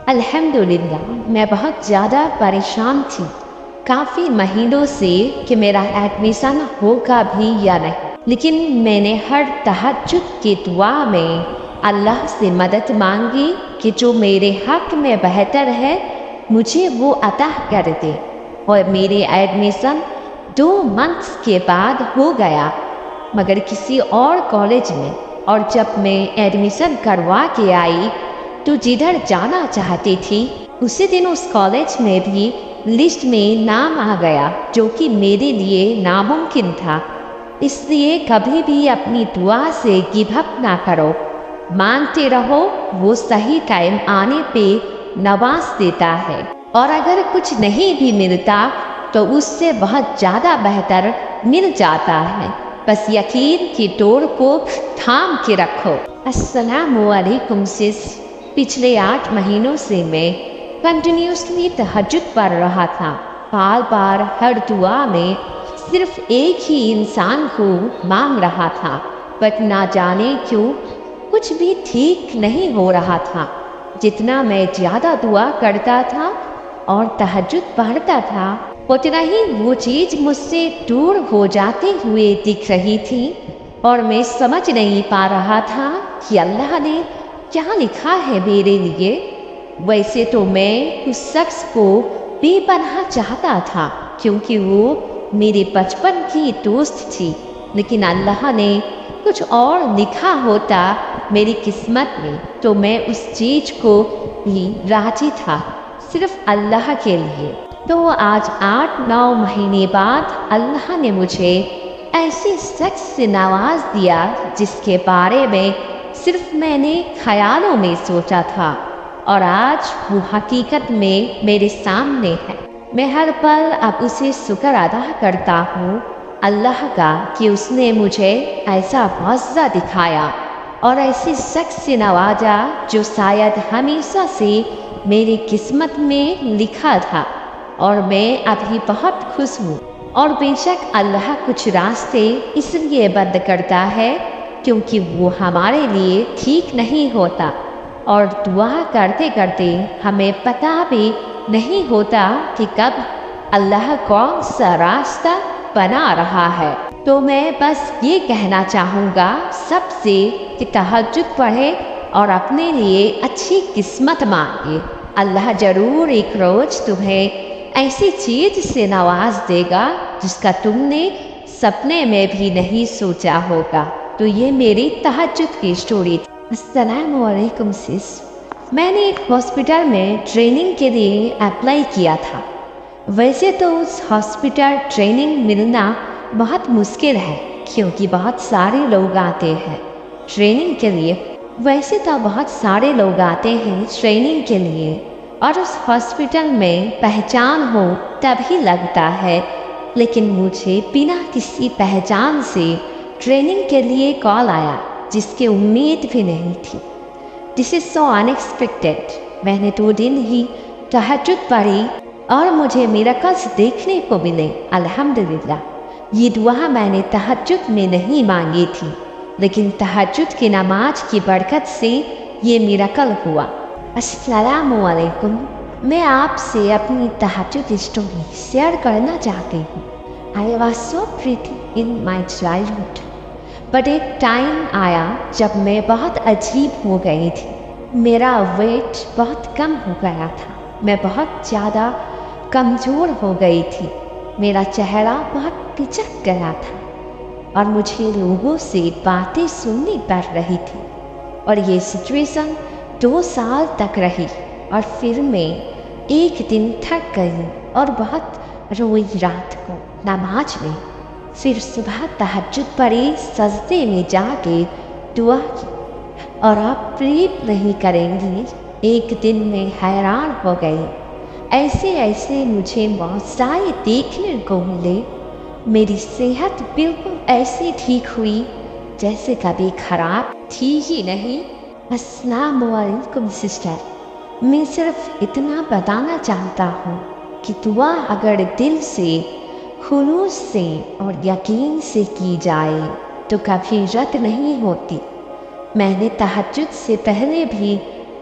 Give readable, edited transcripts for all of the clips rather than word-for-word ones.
الحمدللہ میں بہت زیادہ پریشان تھی کافی مہینوں سے کہ میرا ایڈمیشن ہوگا بھی یا نہیں، لیکن میں نے ہر تہجد کی دعا میں اللہ سے مدد مانگی کہ جو میرے حق میں بہتر ہے مجھے وہ عطا کر دے، اور میرے ایڈمیشن 2 منتھس کے بعد ہو گیا، مگر کسی اور کالج میں۔ اور جب میں ایڈمیشن کروا کے آئی تو جدھر جانا چاہتی تھی اسی دن اس کالج میں بھی لسٹ میں نام آ گیا، جو کہ میرے لیے ناممکن تھا۔ اس لیے کبھی بھی اپنی دعا سے گیو اپ نہ کرو، مانگتے رہو، وہ صحیح ٹائم آنے پہ نواز دیتا ہے، اور اگر کچھ نہیں بھی ملتا تو اس سے بہت زیادہ بہتر مل جاتا ہے۔ بس یقین کی ڈور کو تھام کے رکھو۔ السلام علیکم سس۔ پچھلے 8 مہینوں سے میں کنٹینیوسلی تہجد پڑھ رہا تھا، بار بار ہر دعا میں صرف ایک ہی انسان کو مانگ رہا تھا، بٹ نہ جانے کیوں کچھ بھی ٹھیک نہیں ہو رہا تھا۔ جتنا میں زیادہ دعا کرتا تھا اور تہجد پڑھتا تھا اتنا ہی وہ چیز مجھ سے دور ہو جاتے ہوئے دکھ رہی تھی، اور میں سمجھ نہیں پا رہا تھا کہ اللہ نے کیا لکھا ہے میرے لیے۔ ویسے تو میں اس شخص کو بے پناہ چاہتا تھا کیونکہ وہ میرے بچپن کی دوست تھی، لیکن اللہ نے کچھ اور لکھا ہوتا میری قسمت میں تو میں اس چیز کو بھی راضی تھا، صرف اللہ کے لیے۔ تو آج 8-9 مہینے بعد اللہ نے مجھے ایسے شخص سے نواز دیا جس کے بارے میں صرف میں نے خیالوں میں سوچا تھا، اور آج وہ حقیقت میں میرے سامنے ہے۔ میں ہر پل اب اسے شکر ادا کرتا ہوں اللہ کا کہ اس نے مجھے ایسا معجزہ دکھایا اور ایسے شخص سے نوازا جو شاید ہمیشہ سے میری قسمت میں لکھا تھا، اور میں ابھی بہت خوش ہوں۔ اور بے شک اللہ کچھ راستے اس لیے بند کرتا ہے کیونکہ وہ ہمارے لیے ٹھیک نہیں ہوتا، اور دعا کرتے کرتے ہمیں پتہ بھی نہیں ہوتا کہ کب اللہ کون سا راستہ بنا رہا ہے۔ تو میں بس یہ کہنا چاہوں گا سب سے کہ تہجد پڑھے اور اپنے لیے اچھی قسمت مانگے۔ اللہ ضرور ایک روز تمہیں ایسی چیز سے نواز دے گا جس کا تم نے سپنے میں بھی نہیں سوچا ہوگا۔ تو یہ میری تہجد کی اسٹوری تھی۔ السلام علیکم سس۔ میں نے ایک ہاسپٹل میں ٹریننگ کے لیے اپلائی کیا تھا۔ ویسے تو اس ہاسپٹل ٹریننگ ملنا بہت مشکل ہے کیونکہ بہت سارے لوگ آتے ہیں ٹریننگ کے لیے۔ ویسے تو بہت سارے لوگ آتے ہیں ٹریننگ کے لیے، اور اس ہاسپٹل میں پہچان ہو تبھی لگتا ہے، لیکن مجھے بنا کسی پہچان سے ٹریننگ کے لیے کال آیا جس کی امید بھی نہیں تھی۔ دس از سو انیکسپیکٹڈ۔ میں نے 2 دن ہی تہجد پڑھی اور مجھے میراکلز دیکھنے کو ملے۔ الحمدللہ۔ یہ دعا میں نے تہجد میں نہیں مانگی تھی، لیکن تہجد کی نماز کی برکت سے یہ میراکل ہوا۔ السلام علیکم۔ میں آپ سے اپنی تہجد اسٹوری شیئر کرنا چاہتی ہوں۔ I was so pretty in my childhood. But ایک ٹائم آیا جب میں بہت عجیب ہو گئی تھی۔ میرا ویٹ بہت کم ہو گیا تھا، میں بہت زیادہ کمزور ہو گئی تھی، میرا چہرہ بہت پچک گیا تھا، اور مجھے لوگوں سے باتیں سننی پڑ رہی تھی، اور یہ سچویشن 2 سال تک رہی۔ اور پھر میں ایک دن تھک گئی اور بہت روئی رات کو نماز میں۔ پھر صبح تہجد پڑھی، سجدے میں جا کے دعا کی، اور آپ بلیو نہیں کریں گی ایک دن میں حیران ہو گئی۔ ایسے مجھے معجزے دیکھنے کو ملے۔ میری صحت بالکل ایسے ٹھیک ہوئی جیسے کبھی خراب تھی ہی نہیں۔ السلام علیکم سسٹر۔ میں صرف اتنا بتانا چاہتا ہوں کہ دعا اگر دل سے، خلوص سے اور یقین سے کی جائے تو کبھی رد نہیں ہوتی۔ میں نے تہجد سے پہلے بھی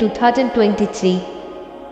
2023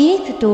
1-2